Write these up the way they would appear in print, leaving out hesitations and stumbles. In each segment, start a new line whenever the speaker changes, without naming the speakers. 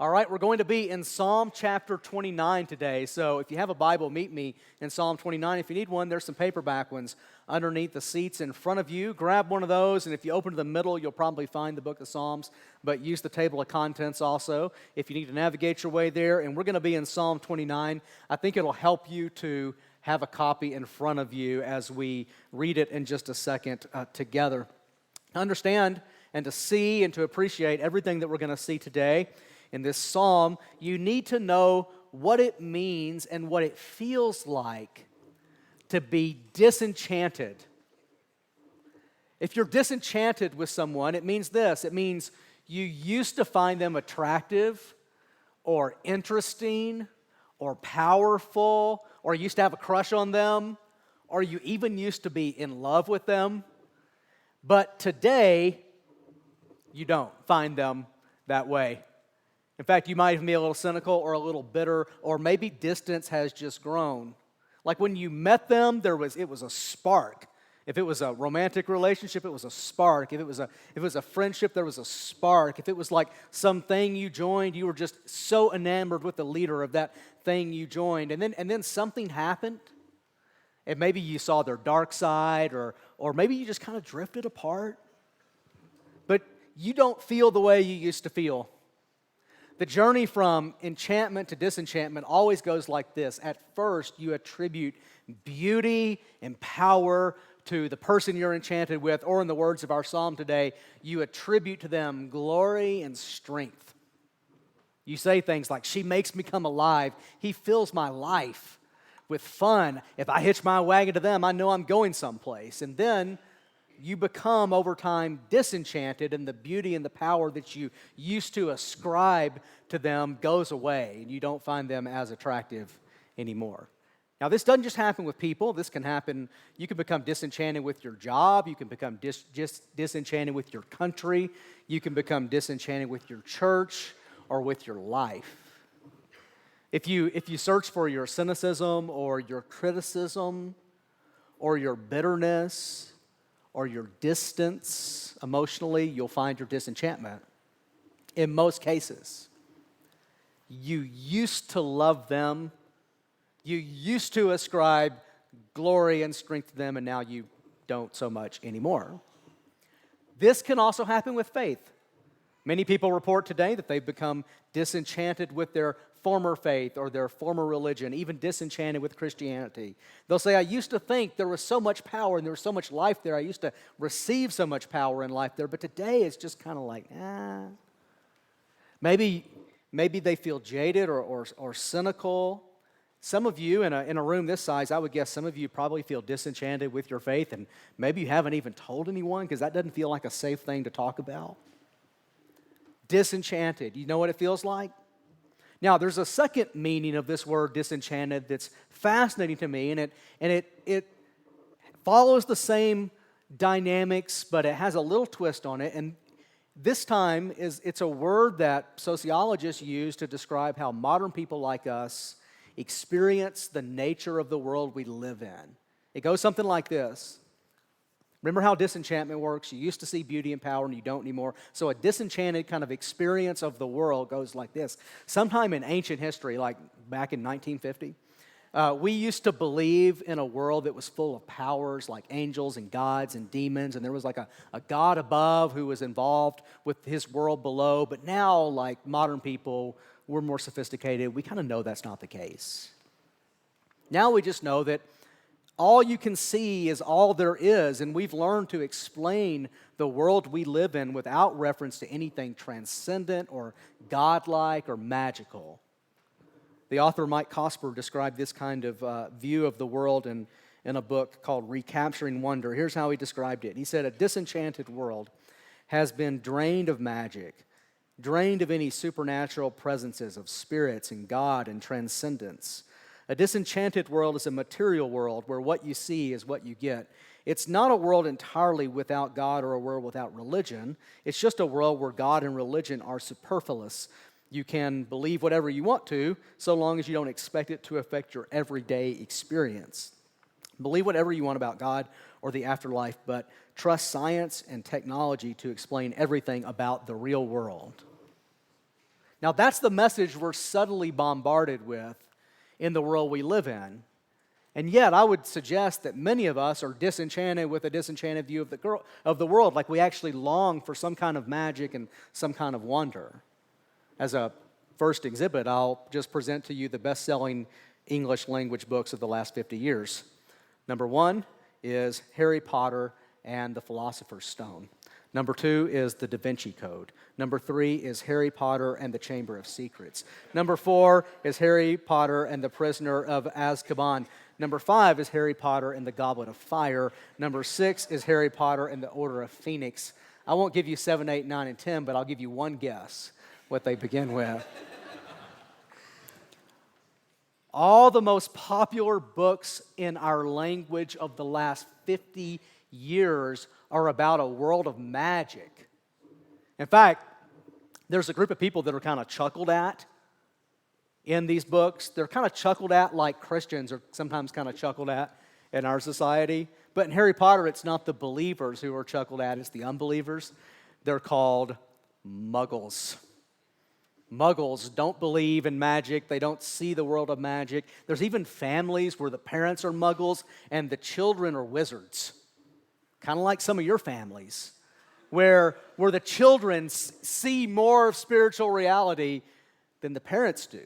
All right, we're going to be in Psalm chapter 29 today. So if you have a Bible, meet me in Psalm 29. If you need one, there's some paperback ones underneath the seats in front of you. Grab one of those, and if you open to the middle, you'll probably find the book of Psalms, but use the table of contents also if you need to navigate your way there. And we're going to be in Psalm 29. I think it'll help you to have a copy in front of you as we read it in just a second together. To understand and to see and to appreciate everything that we're going to see today in this psalm, you need to know what it means and what it feels like to be disenchanted. If you're disenchanted with someone, it means this. It means you used to find them attractive or interesting or powerful, or you used to have a crush on them, or you even used to be in love with them. But today, you don't find them that way. In fact, you might even be a little cynical or a little bitter, or maybe distance has just grown. Like when you met them, it was a spark. If it was a romantic relationship, it was a spark. If it was a friendship, there was a spark. If it was like something you joined, you were just so enamored with the leader of that thing you joined. And then something happened, and maybe you saw their dark side, or maybe you just kind of drifted apart. But you don't feel the way you used to feel. The journey from enchantment to disenchantment always goes like this. At first, you attribute beauty and power to the person you're enchanted with, or in the words of our psalm today, you attribute to them glory and strength. You say things like, she makes me come alive. He fills my life with fun. If I hitch my wagon to them, I know I'm going someplace. And then you become, over time, disenchanted, and the beauty and the power that you used to ascribe to them goes away, and you don't find them as attractive anymore. Now, this doesn't just happen with people. This can happen, you can become disenchanted with your job. You can become disenchanted with your country. You can become disenchanted with your church or with your life. If you search for your cynicism or your criticism or your bitterness or your distance emotionally, you'll find your disenchantment. In most cases, you used to love them, you used to ascribe glory and strength to them, and now you don't so much anymore. This can also happen with faith. Many people report today that they've become disenchanted with their former faith or their former religion, even disenchanted with Christianity. They'll say, I used to think there was so much power and there was so much life there. I used to receive so much power in life there, but today it's just kind of like, Maybe they feel jaded or cynical. Some of you in a room this size, I would guess some of you probably feel disenchanted with your faith, and maybe you haven't even told anyone because that doesn't feel like a safe thing to talk about. Disenchanted. You know what it feels like? Now, there's a second meaning of this word disenchanted that's fascinating to me, and it follows the same dynamics, but it has a little twist on it. And this time it's a word that sociologists use to describe how modern people like us experience the nature of the world we live in. It goes something like this. Remember how disenchantment works? You used to see beauty and power and you don't anymore. So a disenchanted kind of experience of the world goes like this. Sometime in ancient history, like back in 1950, we used to believe in a world that was full of powers like angels and gods and demons, and there was like a God above who was involved with his world below. But now, like modern people, we're more sophisticated. We kind of know that's not the case. Now we just know that all you can see is all there is, and we've learned to explain the world we live in without reference to anything transcendent or godlike or magical. The author Mike Cosper described this kind of view of the world in a book called Recapturing Wonder. Here's how he described it. He said, a disenchanted world has been drained of magic, drained of any supernatural presences of spirits and God and transcendence. A disenchanted world is a material world where what you see is what you get. It's not a world entirely without God or a world without religion. It's just a world where God and religion are superfluous. You can believe whatever you want to, so long as you don't expect it to affect your everyday experience. Believe whatever you want about God or the afterlife, but trust science and technology to explain everything about the real world. Now, that's the message we're subtly bombarded with in the world we live in. And yet, I would suggest that many of us are disenchanted with a disenchanted view of the world, like we actually long for some kind of magic and some kind of wonder. As a first exhibit, I'll just present to you the best-selling English language books of the last 50 years. Number 1 is Harry Potter and the Philosopher's Stone. Number 2 is the Da Vinci Code. Number 3 is Harry Potter and the Chamber of Secrets. Number 4 is Harry Potter and the Prisoner of Azkaban. Number 5 is Harry Potter and the Goblet of Fire. Number 6 is Harry Potter and the Order of Phoenix. I won't give you 7, 8, 9, and 10, but I'll give you one guess what they begin with. All the most popular books in our language of the last 50 years are about a world of magic. In fact, there's a group of people that are kind of chuckled at in these books. They're kind of chuckled at like Christians are sometimes kind of chuckled at in our society. But in Harry Potter, it's not the believers who are chuckled at, it's the unbelievers. They're called muggles. Muggles don't believe in magic. They don't see the world of magic. There's even families where the parents are muggles and the children are wizards. Kind of like some of your families, where the children see more of spiritual reality than the parents do.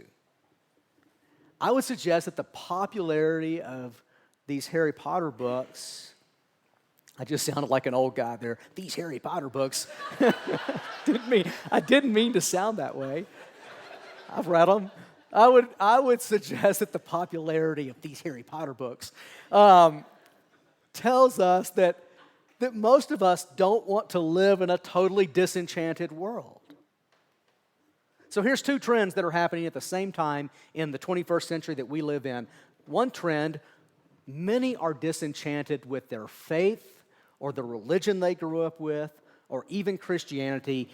I would suggest that the popularity of these Harry Potter books, I just sounded like an old guy there, these Harry Potter books, I didn't mean to sound that way. I've read them. I would suggest that the popularity of these Harry Potter books tells us that most of us don't want to live in a totally disenchanted world. So here's 2 trends that are happening at the same time in the 21st century that we live in. One trend, many are disenchanted with their faith or the religion they grew up with or even Christianity.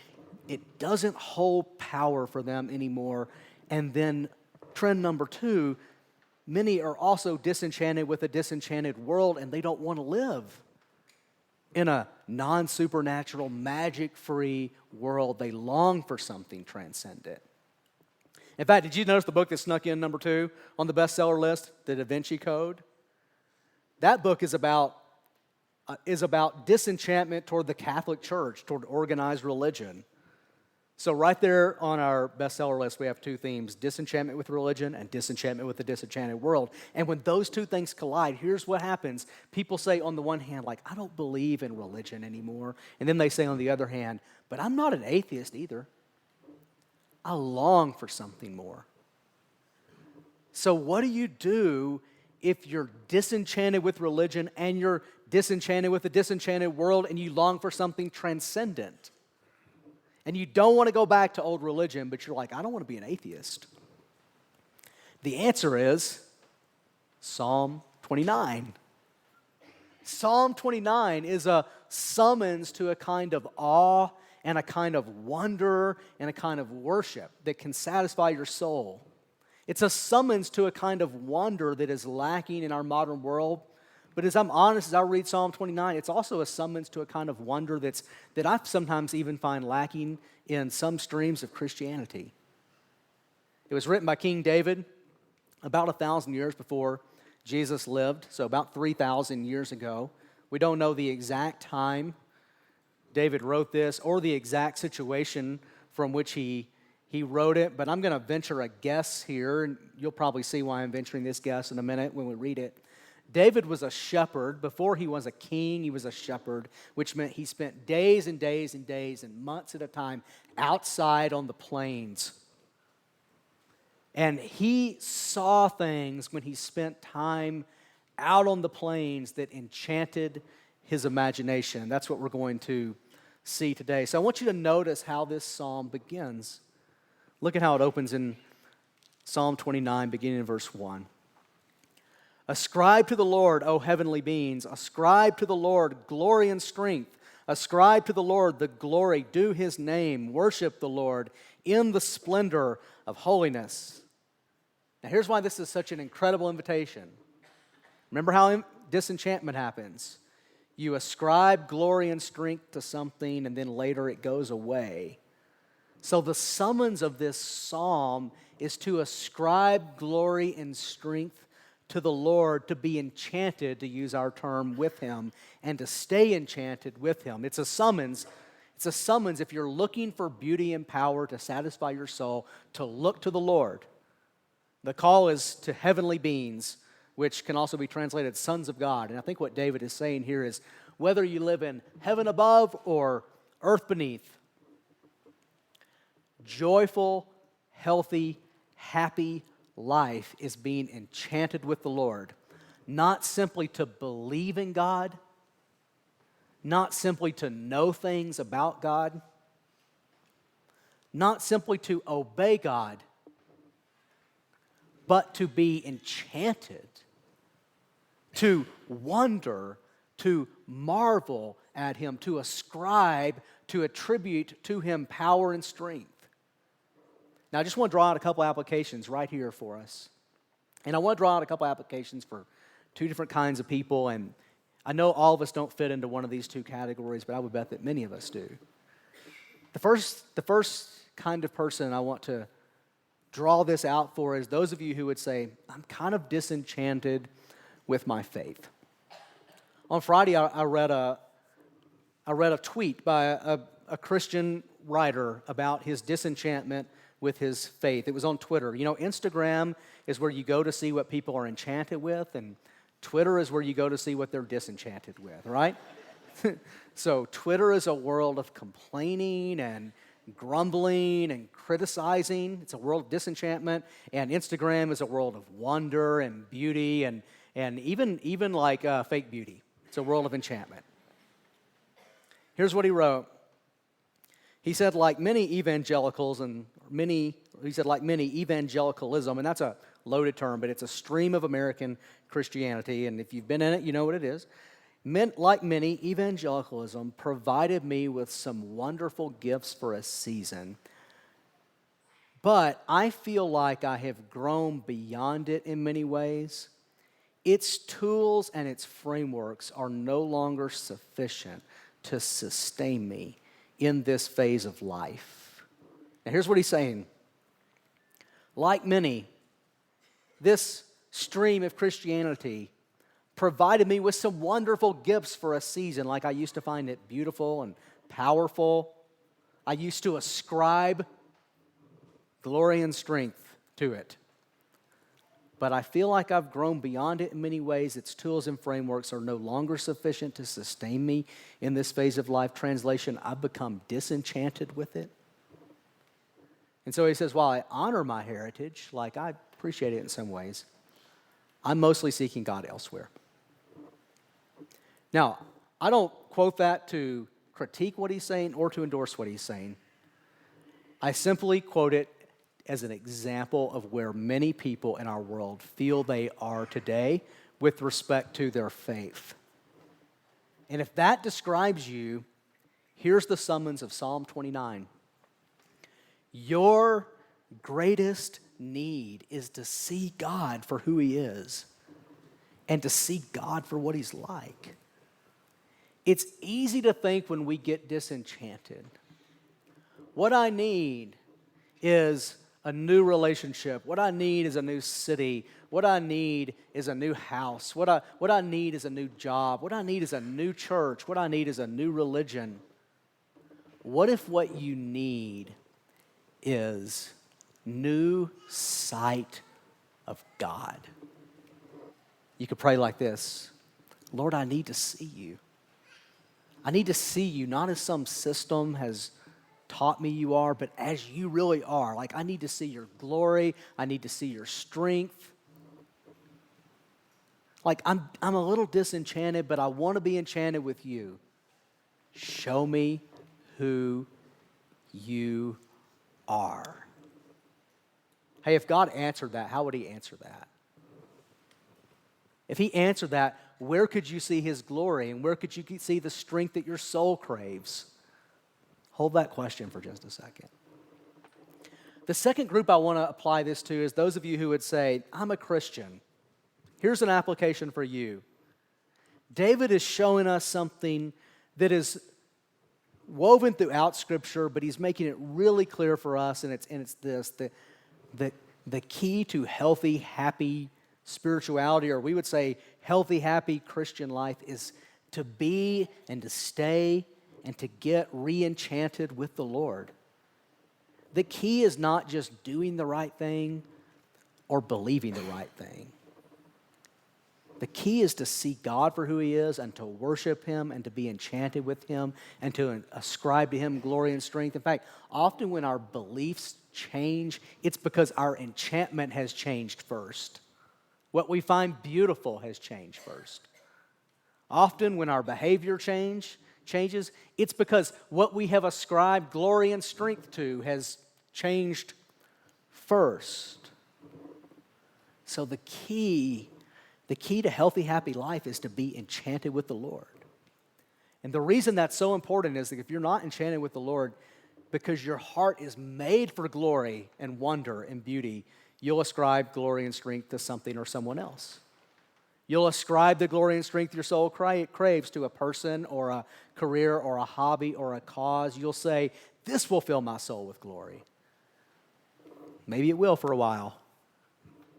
It doesn't hold power for them anymore. And then trend number 2, many are also disenchanted with a disenchanted world and they don't want to live in a non-supernatural, magic-free world. They long for something transcendent. In fact, did you notice the book that snuck in number 2 on the bestseller list, the Da Vinci Code? That book is about disenchantment toward the Catholic Church, toward organized religion. So right there on our bestseller list, we have 2 themes, disenchantment with religion and disenchantment with the disenchanted world. And when those 2 things collide, here's what happens. People say on the one hand, like, I don't believe in religion anymore. And then they say on the other hand, but I'm not an atheist either. I long for something more. So what do you do if you're disenchanted with religion and you're disenchanted with the disenchanted world and you long for something transcendent? And you don't want to go back to old religion, but you're like, I don't want to be an atheist. The answer is Psalm 29. Psalm 29 is a summons to a kind of awe and a kind of wonder and a kind of worship that can satisfy your soul. It's a summons to a kind of wonder that is lacking in our modern world. But as I'm honest, as I read Psalm 29, it's also a summons to a kind of wonder that I sometimes even find lacking in some streams of Christianity. It was written by King David about 1,000 years before Jesus lived, so about 3,000 years ago. We don't know the exact time David wrote this or the exact situation from which he wrote it, but I'm going to venture a guess here, and you'll probably see why I'm venturing this guess in a minute when we read it. David was a shepherd. Before he was a king, he was a shepherd, which meant he spent days and days and days and months at a time outside on the plains. And he saw things when he spent time out on the plains that enchanted his imagination. That's what we're going to see today. So I want you to notice how this psalm begins. Look at how it opens in Psalm 29, beginning in verse 1. Ascribe to the Lord, O heavenly beings. Ascribe to the Lord glory and strength. Ascribe to the Lord the glory due his name. Worship the Lord in the splendor of holiness. Now here's why this is such an incredible invitation. Remember how disenchantment happens. You ascribe glory and strength to something and then later it goes away. So the summons of this psalm is to ascribe glory and strength to the Lord, to be enchanted, to use our term, with Him, and to stay enchanted with Him. It's a summons. It's a summons if you're looking for beauty and power to satisfy your soul, to look to the Lord. The call is to heavenly beings, which can also be translated sons of God. And I think what David is saying here is whether you live in heaven above or earth beneath, joyful, healthy, happy life is being enchanted with the Lord. Not simply to believe in God, not simply to know things about God, not simply to obey God, but to be enchanted, to wonder, to marvel at Him, to ascribe, to attribute to Him power and strength. Now, I just want to draw out a couple applications right here for us. And I want to draw out a couple applications for two different kinds of people. And I know all of us don't fit into one of these two categories, but I would bet that many of us do. The first kind of person I want to draw this out for is those of you who would say, I'm kind of disenchanted with my faith. On Friday, I read a tweet by a Christian writer about his disenchantment with his faith. It was on Twitter. You know, Instagram is where you go to see what people are enchanted with, and Twitter is where you go to see what they're disenchanted with, right? So Twitter is a world of complaining and grumbling and criticizing. It's a world of disenchantment. And Instagram is a world of wonder and beauty and even like fake beauty. It's a world of enchantment. Here's what he wrote. He said, like many evangelicalism, and that's a loaded term, but it's a stream of American Christianity, and if you've been in it, you know what it is. Like many, evangelicalism provided me with some wonderful gifts for a season, but I feel like I have grown beyond it in many ways. Its tools and its frameworks are no longer sufficient to sustain me in this phase of life. Now here's what he's saying. Like many, this stream of Christianity provided me with some wonderful gifts for a season, like I used to find it beautiful and powerful. I used to ascribe glory and strength to it. But I feel like I've grown beyond it in many ways. Its tools and frameworks are no longer sufficient to sustain me in this phase of life. Translation, I've become disenchanted with it. And so he says, while I honor my heritage, like I appreciate it in some ways, I'm mostly seeking God elsewhere. Now, I don't quote that to critique what he's saying or to endorse what he's saying. I simply quote it as an example of where many people in our world feel they are today with respect to their faith. And if that describes you, here's the summons of Psalm 29. Your greatest need is to see God for who He is and to see God for what He's like. It's easy to think when we get disenchanted, what I need is a new relationship. What I need is a new city. What I need is a new house. What I need is a new job. What I need is a new church. What I need is a new religion. What if what you need is new sight of God? You could pray like this. Lord, I need to see you. I need to see you not as some system has taught me you are, but as you really are. Like, I need to see your glory. I need to see your strength. Like, I'm a little disenchanted, but I want to be enchanted with you. Show me who you are. Hey, if God answered that, how would He answer that? If He answered that, where could you see His glory, and where could you see the strength that your soul craves? Hold that question for just a second. The second group I want to apply this to is those of you who would say, I'm a Christian. Here's an application for you. David is showing us something that is woven throughout Scripture, but he's making it really clear for us, and it's this, the key to healthy, happy spirituality, or we would say healthy, happy Christian life, is to be and to stay and to get re-enchanted with the Lord. The key is not just doing the right thing or believing the right thing. The key is to see God for who He is and to worship Him and to be enchanted with Him and to ascribe to Him glory and strength. In fact, often when our beliefs change, it's because our enchantment has changed first. What we find beautiful has changed first. Often when our behavior changes, it's because what we have ascribed glory and strength to has changed first. So the key to healthy, happy life is to be enchanted with the Lord. And the reason that's so important is that if you're not enchanted with the Lord, because your heart is made for glory and wonder and beauty, you'll ascribe glory and strength to something or someone else. You'll ascribe the glory and strength your soul craves to a person or a career or a hobby or a cause. You'll say, this will fill my soul with glory. Maybe it will for a while,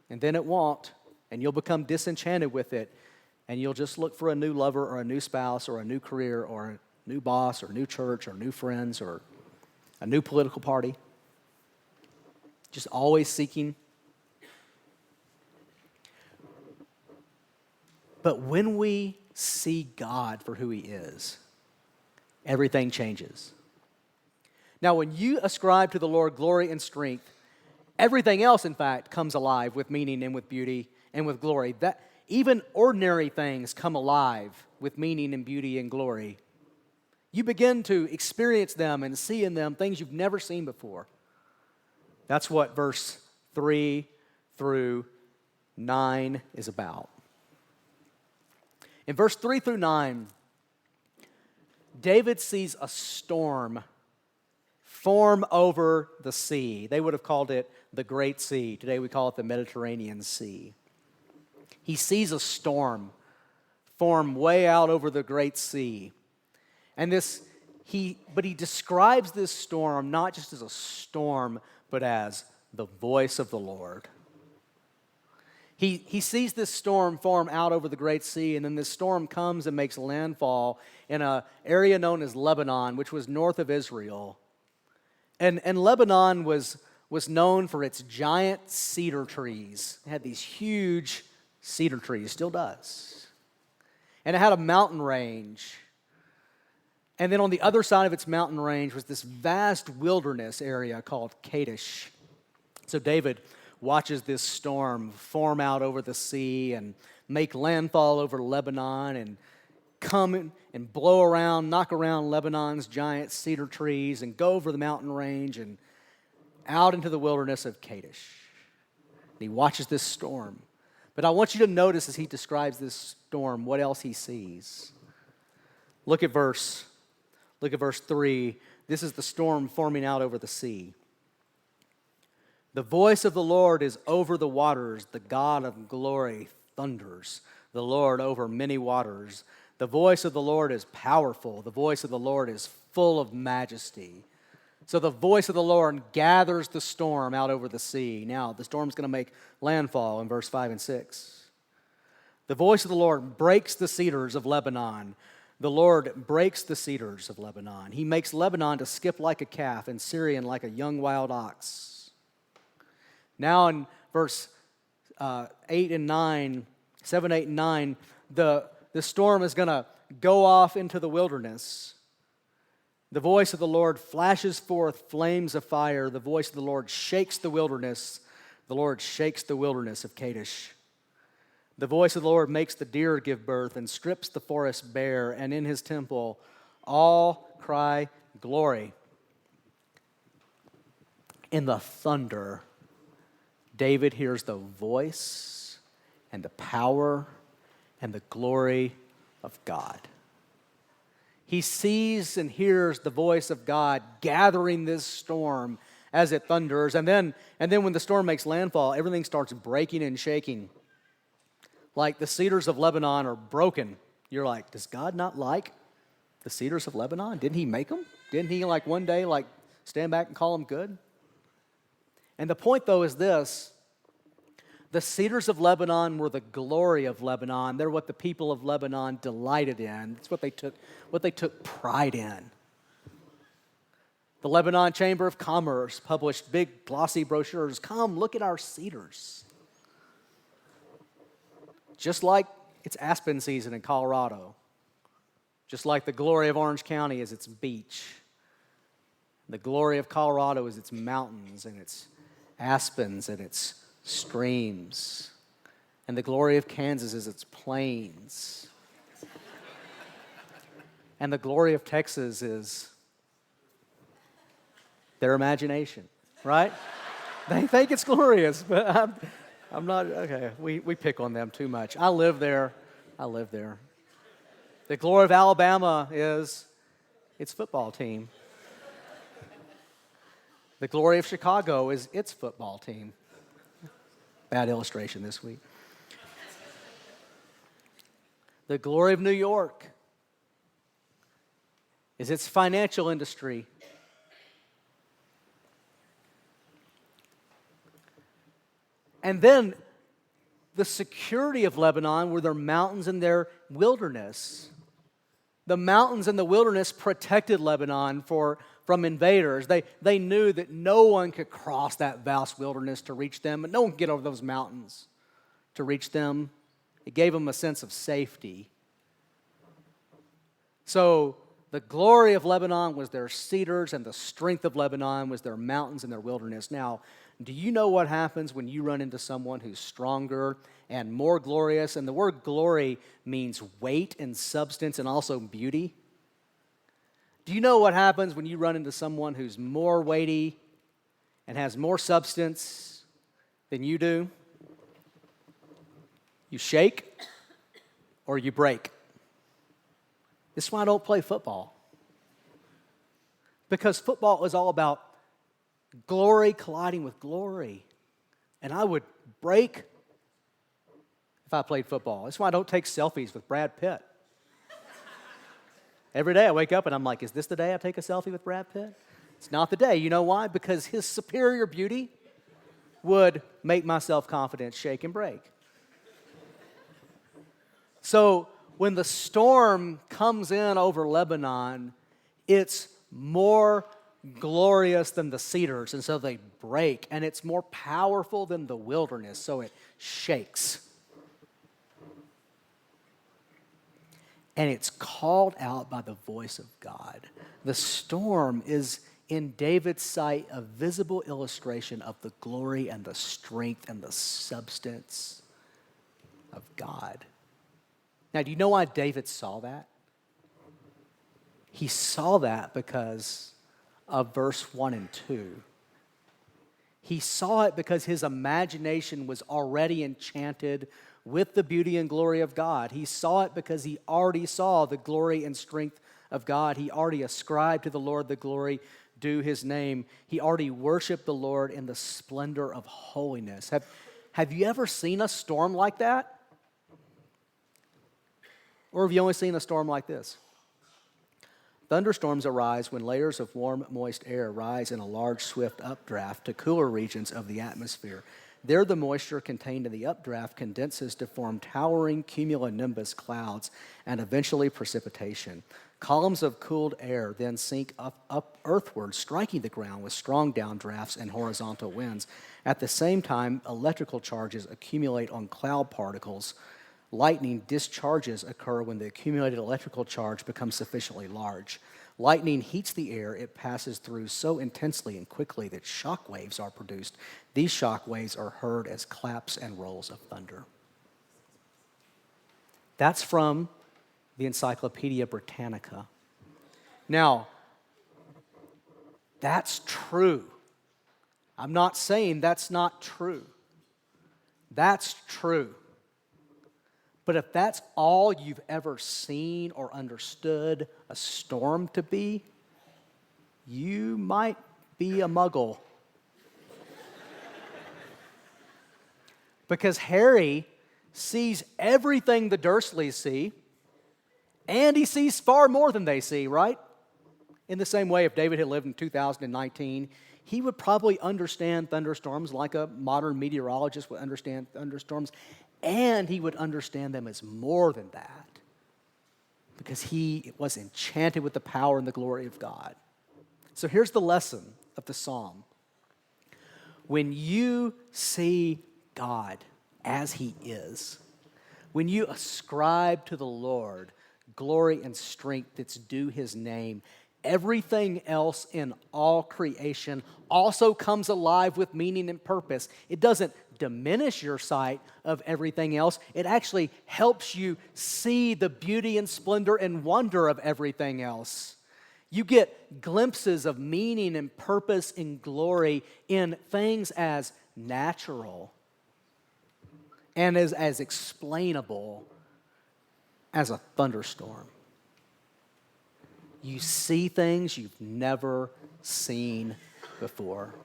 and then it won't. And you'll become disenchanted with it, and you'll just look for a new lover or a new spouse or a new career or a new boss or a new church or new friends or a new political party. Just always seeking. But when we see God for who He is, everything changes. Now, when you ascribe to the Lord glory and strength, everything else, in fact, comes alive with meaning and with beauty and with glory. That even ordinary things come alive with meaning and beauty and glory. You begin to experience them and see in them things you've never seen before. That's what verse 3 through 9 is about. In verse 3 through 9, David sees a storm form over the sea. They would have called it the Great Sea. Today we call it the Mediterranean Sea. He sees a storm form way out over the Great Sea. And he describes this storm not just as a storm, but as the voice of the Lord. He sees this storm form out over the Great Sea, and then this storm comes and makes landfall in an area known as Lebanon, which was north of Israel. And Lebanon was known for its giant cedar trees. It had these huge cedar trees, still does. And it had a mountain range. And then on the other side of its mountain range was this vast wilderness area called Kadesh. So David watches this storm form out over the sea and make landfall over Lebanon and come and blow around, knock around Lebanon's giant cedar trees and go over the mountain range and out into the wilderness of Kadesh. And he watches this storm. But I want you to notice as he describes this storm what else he sees. Look at verse 3. This is the storm forming out over the sea. The voice of the Lord is over the waters. The God of glory thunders. The Lord over many waters. The voice of the Lord is powerful. The voice of the Lord is full of majesty. So the voice of the Lord gathers the storm out over the sea. Now, the storm's going to make landfall in verse 5 and 6. The voice of the Lord breaks the cedars of Lebanon. The Lord breaks the cedars of Lebanon. He makes Lebanon to skip like a calf and Syrian like a young wild ox. Now in verse 8 and 9, 7, 8, and 9, the storm is going to go off into the wilderness. The voice of the Lord flashes forth flames of fire. The voice of the Lord shakes the wilderness. The Lord shakes the wilderness of Kadesh. The voice of the Lord makes the deer give birth and strips the forest bare, and in his temple all cry glory. In the thunder, David hears the voice and the power and the glory of God. He sees and hears the voice of God gathering this storm as it thunders. And then when the storm makes landfall, everything starts breaking and shaking. Like the cedars of Lebanon are broken. You're like, does God not like the cedars of Lebanon? Didn't He make them? Didn't he one day stand back and call them good? And the point though is this: the cedars of Lebanon were the glory of Lebanon. They're what the people of Lebanon delighted in. It's what they took pride in. The Lebanon Chamber of Commerce published big glossy brochures. Come, look at our cedars. Just like it's aspen season in Colorado. Just like the glory of Orange County is its beach. The glory of Colorado is its mountains and its aspens and its streams. And the glory of Kansas is its plains. And the glory of Texas is their imagination, right? They think it's glorious, but I'm not, okay, we pick on them too much. I live there. The glory of Alabama is its football team. The glory of Chicago is its football team. Bad illustration this week. The glory of New York is its financial industry. And then the security of Lebanon were their mountains and their wilderness. The mountains and the wilderness protected Lebanon from invaders. They knew that no one could cross that vast wilderness to reach them, but no one could get over those mountains to reach them. It gave them a sense of safety. So the glory of Lebanon was their cedars, and the strength of Lebanon was their mountains and their wilderness. Now, do you know what happens when you run into someone who's stronger and more glorious? And the word glory means weight and substance and also beauty. Do you know what happens when you run into someone who's more weighty and has more substance than you do? You shake or you break. This is why I don't play football. Because football is all about glory colliding with glory. And I would break if I played football. That's why I don't take selfies with Brad Pitt. Every day I wake up and I'm like, is this the day I take a selfie with Brad Pitt? It's not the day. You know why? Because his superior beauty would make my self-confidence shake and break. So when the storm comes in over Lebanon, it's more glorious than the cedars, and so they break, and it's more powerful than the wilderness, so it shakes. And it's called out by the voice of God. The storm is, in David's sight, a visible illustration of the glory and the strength and the substance of God. Now, do you know why David saw that? He saw that because of verse 1 and 2. He saw it because his imagination was already enchanted with the beauty and glory of God. He saw it because he already saw the glory and strength of God. He already ascribed to the Lord the glory due his name. He already worshiped the Lord in the splendor of holiness. Have you ever seen a storm like that? Or have you only seen a storm like this? Thunderstorms arise when layers of warm, moist air rise in a large, swift updraft to cooler regions of the atmosphere. There, the moisture contained in the updraft condenses to form towering cumulonimbus clouds and eventually precipitation. Columns of cooled air then sink up earthward, striking the ground with strong downdrafts and horizontal winds. At the same time, electrical charges accumulate on cloud particles. Lightning discharges occur when the accumulated electrical charge becomes sufficiently large. Lightning heats the air it passes through so intensely and quickly that shock waves are produced. These shock waves are heard as claps and rolls of thunder. That's from the Encyclopedia Britannica. Now, that's true. I'm not saying that's not true. That's true. But if that's all you've ever seen or understood a storm to be, you might be a muggle. Because Harry sees everything the Dursleys see, and he sees far more than they see, right? In the same way, if David had lived in 2019, he would probably understand thunderstorms like a modern meteorologist would understand thunderstorms, and he would understand them as more than that because he was enchanted with the power and the glory of God. So here's the lesson of the psalm. When you see God as he is, when you ascribe to the Lord glory and strength that's due his name, everything else in all creation also comes alive with meaning and purpose. It doesn't diminish your sight of everything else. It actually helps you see the beauty and splendor and wonder of everything else. You get glimpses of meaning and purpose and glory in things as natural and as explainable as a thunderstorm. You see things you've never seen before.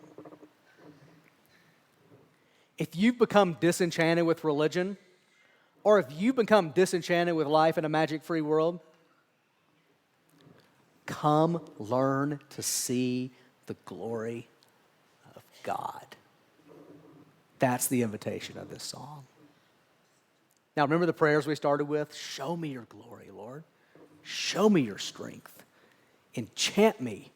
If you've become disenchanted with religion, or if you've become disenchanted with life in a magic-free world, come learn to see the glory of God. That's the invitation of this song. Now, remember the prayers we started with? Show me your glory, Lord. Show me your strength. Enchant me.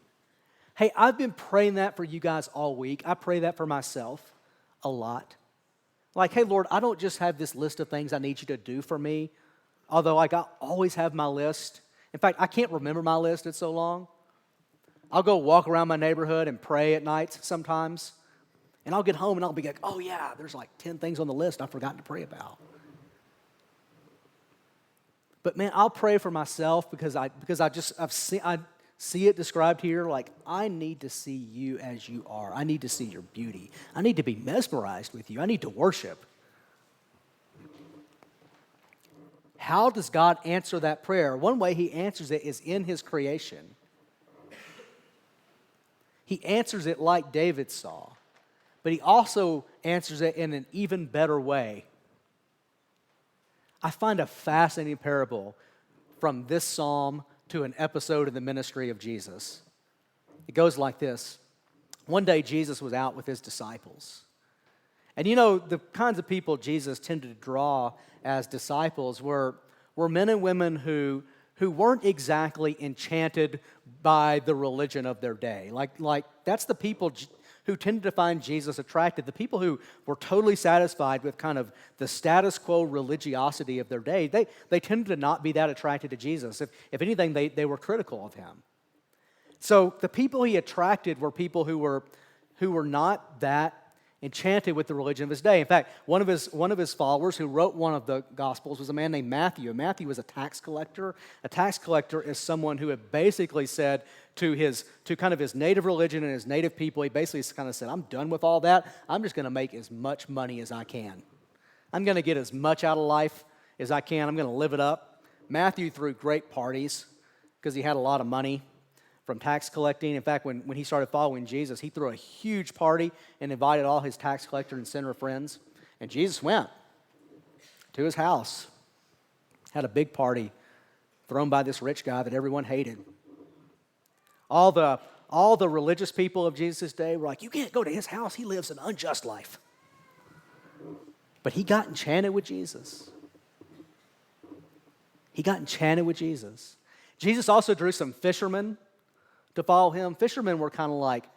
Hey, I've been praying that for you guys all week. I pray that for myself a lot. Like, hey, Lord, I don't just have this list of things I need you to do for me, although I always have my list. In fact, I can't remember my list, it's so long. I'll go walk around my neighborhood and pray at nights sometimes, and I'll get home and I'll be like, oh yeah, there's like 10 things on the list I've forgotten to pray about. But man, I'll pray for myself because I see it described here, like I need to see you as you are. I need to see your beauty. I need to be mesmerized with you. I need to worship. How does God answer that prayer? One way he answers it is in his creation. He answers it like David saw, but he also answers it in an even better way. I find a fascinating parable from this psalm to an episode in the ministry of Jesus. It goes like this. One day Jesus was out with his disciples. And you know, the kinds of people Jesus tended to draw as disciples were men and women who weren't exactly enchanted by the religion of their day. Like that's the people who tended to find Jesus attractive, the people who were totally satisfied with kind of the status quo religiosity of their day. They tended to not be that attracted to Jesus. If anything, they were critical of him. So the people he attracted were people who were not that enchanted with the religion of his day. In fact, one of his followers who wrote one of the Gospels was a man named Matthew. And Matthew was a tax collector. A tax collector is someone who had basically said to kind of his native religion and his native people, he basically kind of said, I'm done with all that. I'm just going to make as much money as I can. I'm going to get as much out of life as I can. I'm going to live it up. Matthew threw great parties because he had a lot of money from tax collecting. In fact, when he started following Jesus, he threw a huge party and invited all his tax collector and sinner friends. And Jesus went to his house, had a big party thrown by this rich guy that everyone hated. All the religious people of Jesus' day were like, you can't go to his house. He lives an unjust life. But he got enchanted with Jesus. He got enchanted with Jesus. Jesus also drew some fishermen to follow him. Fishermen were kind of like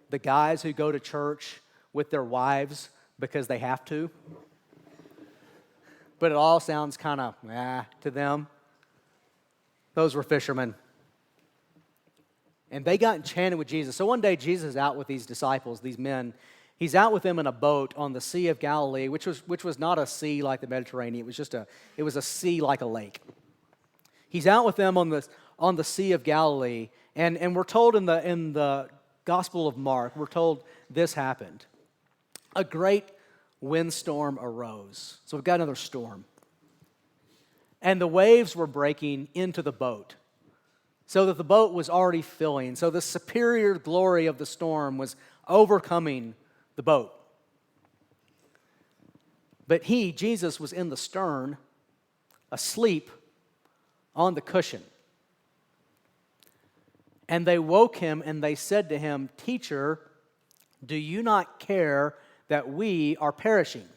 the guys who go to church with their wives because they have to. But it all sounds kind of to them. Those were fishermen. And they got enchanted with Jesus. So one day Jesus is out with these disciples, these men. He's out with them in a boat on the Sea of Galilee, which was not a sea like the Mediterranean. It was a sea like a lake. He's out with them on the Sea of Galilee, and we're told in the Gospel of Mark, we're told this happened. A great windstorm arose. So we've got another storm. And the waves were breaking into the boat, so that the boat was already filling. So the superior glory of the storm was overcoming the boat. But Jesus, was in the stern, asleep on the cushion. And they woke him, and they said to him, Teacher, do you not care that we are perishing?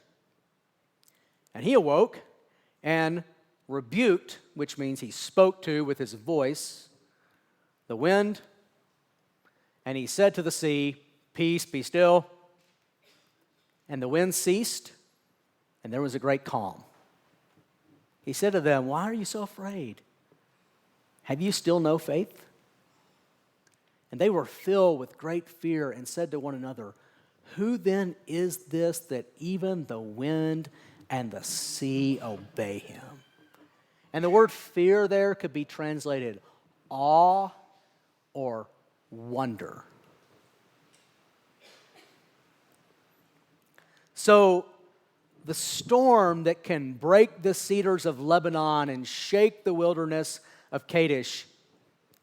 And he awoke and rebuked, which means he spoke to with his voice, the wind, and he said to the sea, Peace, be still. And the wind ceased, and there was a great calm. He said to them, Why are you so afraid? Have you still no faith? And they were filled with great fear and said to one another, Who then is this that even the wind and the sea obey him? And the word fear there could be translated awe or wonder. So the storm that can break the cedars of Lebanon and shake the wilderness of Kadesh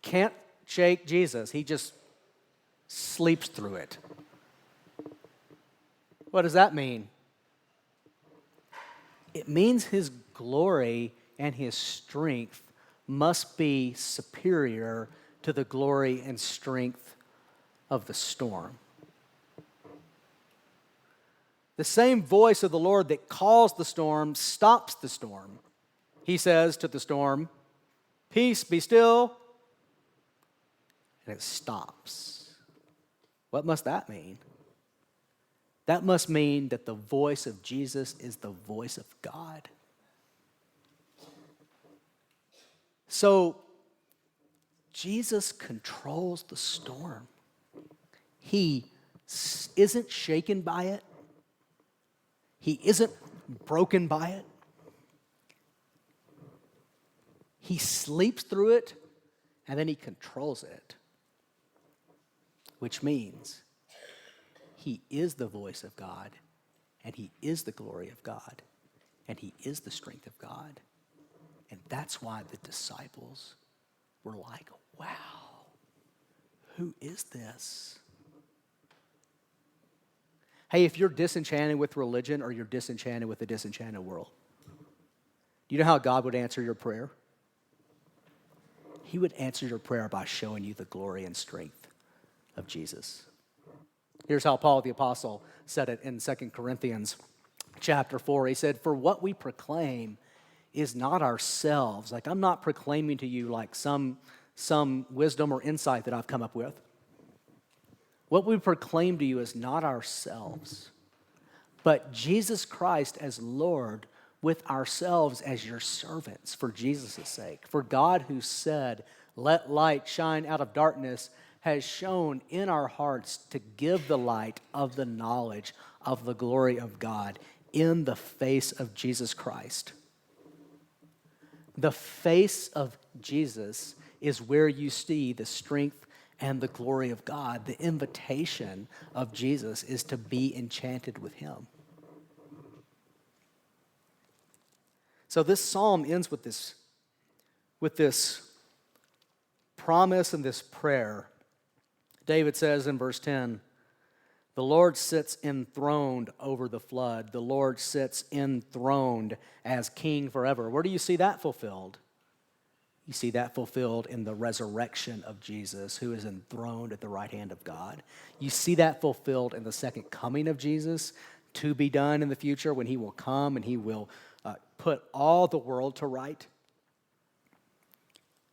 can't shake Jesus. He just sleeps through it. What does that mean? It means his glory and his strength must be superior to the glory and strength of the storm. The same voice of the Lord that calls the storm stops the storm. He says to the storm, Peace, be still. And it stops. What must that mean? That must mean that the voice of Jesus is the voice of God. So, Jesus controls the storm. He isn't shaken by it. He isn't broken by it. He sleeps through it, and then he controls it. Which means he is the voice of God, and he is the glory of God, and he is the strength of God. And that's why the disciples were like, wow, who is this? Hey, if you're disenchanted with religion or you're disenchanted with a disenchanted world, do you know how God would answer your prayer? He would answer your prayer by showing you the glory and strength of Jesus. Here's how Paul the Apostle said it in 2 Corinthians chapter 4. He said, For what we proclaim is not ourselves. Like, I'm not proclaiming to you like some wisdom or insight that I've come up with. What we proclaim to you is not ourselves, but Jesus Christ as Lord, with ourselves as your servants for Jesus' sake. For God, who said, Let light shine out of darkness, has shown in our hearts to give the light of the knowledge of the glory of God in the face of Jesus Christ. The face of Jesus is where you see the strength and the glory of God. The invitation of Jesus is to be enchanted with him. So this psalm ends with this promise and this prayer. David says in verse 10, The Lord sits enthroned over the flood. The Lord sits enthroned as king forever. Where do you see that fulfilled? You see that fulfilled in the resurrection of Jesus, who is enthroned at the right hand of God. You see that fulfilled in the second coming of Jesus, to be done in the future, when he will come and he will put all the world to right.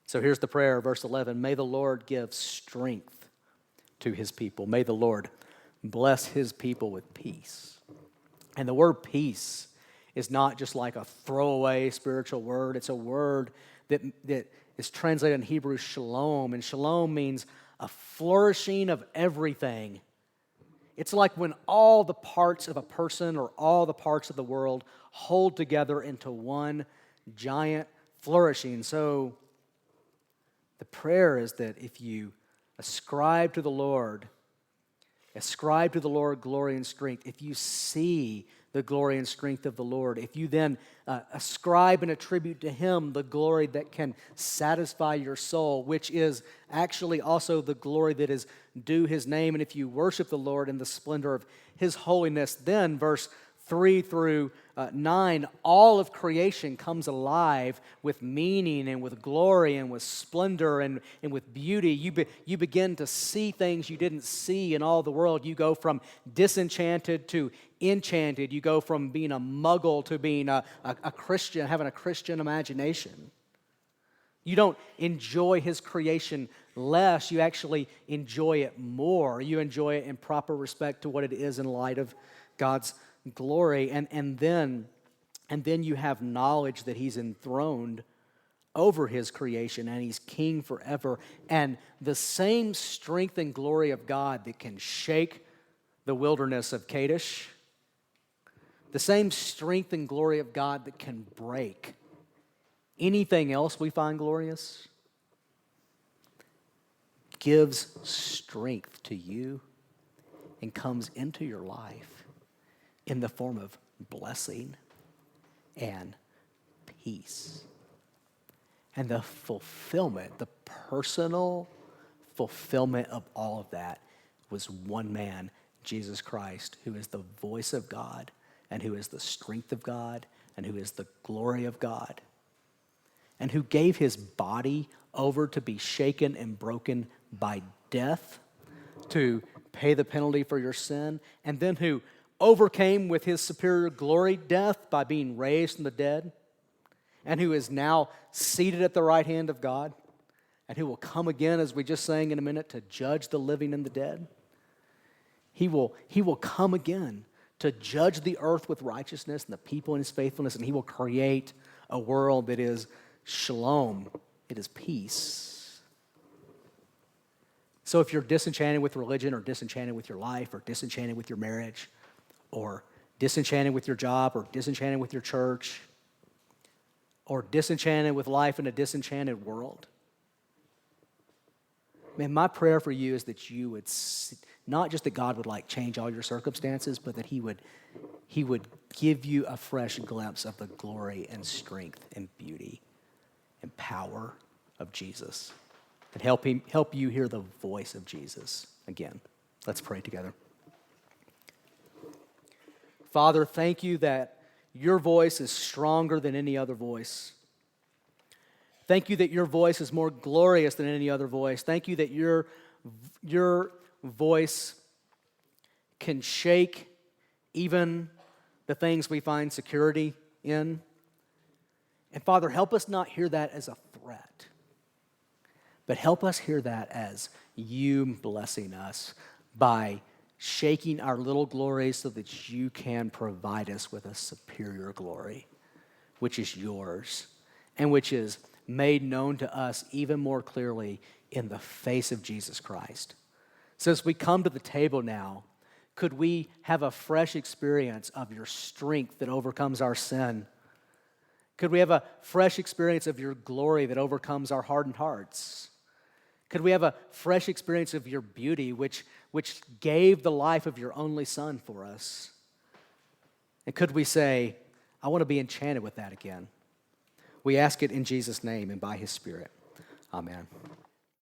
So here's the prayer, verse 11. May the Lord give strength to his people. May the Lord bless his people with peace. And the word peace is not just like a throwaway spiritual word. It's a word that is translated in Hebrew shalom. And shalom means a flourishing of everything. It's like when all the parts of a person or all the parts of the world hold together into one giant flourishing. So the prayer is that if you ascribe to the Lord glory and strength, if you see the glory and strength of the Lord, if you then ascribe and attribute to him the glory that can satisfy your soul, which is actually also the glory that is due his name, and if you worship the Lord in the splendor of his holiness, then verse 3 through 9, all of creation comes alive with meaning and with glory and with splendor and with beauty. You begin to see things you didn't see in all the world. You go from disenchanted to enchanted. You go from being a muggle to being a Christian, having a Christian imagination. You don't enjoy his creation less. You actually enjoy it more. You enjoy it in proper respect to what it is in light of God's glory. And then you have knowledge that he's enthroned over his creation and he's king forever. And the same strength and glory of God that can shake the wilderness of Kadesh, the same strength and glory of God that can break anything else we find glorious, gives strength to you and comes into your life in the form of blessing and peace. And the fulfillment, the personal fulfillment of all of that was one man, Jesus Christ, who is the voice of God and who is the strength of God and who is the glory of God, and who gave his body over to be shaken and broken by death to pay the penalty for your sin, and then who overcame with his superior glory death by being raised from the dead, and who is now seated at the right hand of God, and who will come again, as we just sang in a minute, to judge the living and the dead. He will come again to judge the earth with righteousness and the people in his faithfulness, and he will create a world that is shalom, it is peace. So if you're disenchanted with religion or disenchanted with your life or disenchanted with your marriage or disenchanted with your job or disenchanted with your church or disenchanted with life in a disenchanted world, man, my prayer for you is that you would see, not just that God would change all your circumstances, but that he would give you a fresh glimpse of the glory and strength and beauty and power of Jesus, and help you hear the voice of Jesus again. Let's pray together. Father, thank you that your voice is stronger than any other voice. Thank you that your voice is more glorious than any other voice. Thank you that your voice can shake even the things we find security in. And Father, help us not hear that as a threat, but help us hear that as you blessing us by shaking our little glories so that you can provide us with a superior glory, which is yours and which is made known to us even more clearly in the face of Jesus Christ. So as we come to the table now, could we have a fresh experience of your strength that overcomes our sin? Could we have a fresh experience of your glory that overcomes our hardened hearts? Could we have a fresh experience of your beauty, which gave the life of your only Son for us? And could we say, I want to be enchanted with that again? We ask it in Jesus' name and by his Spirit. Amen.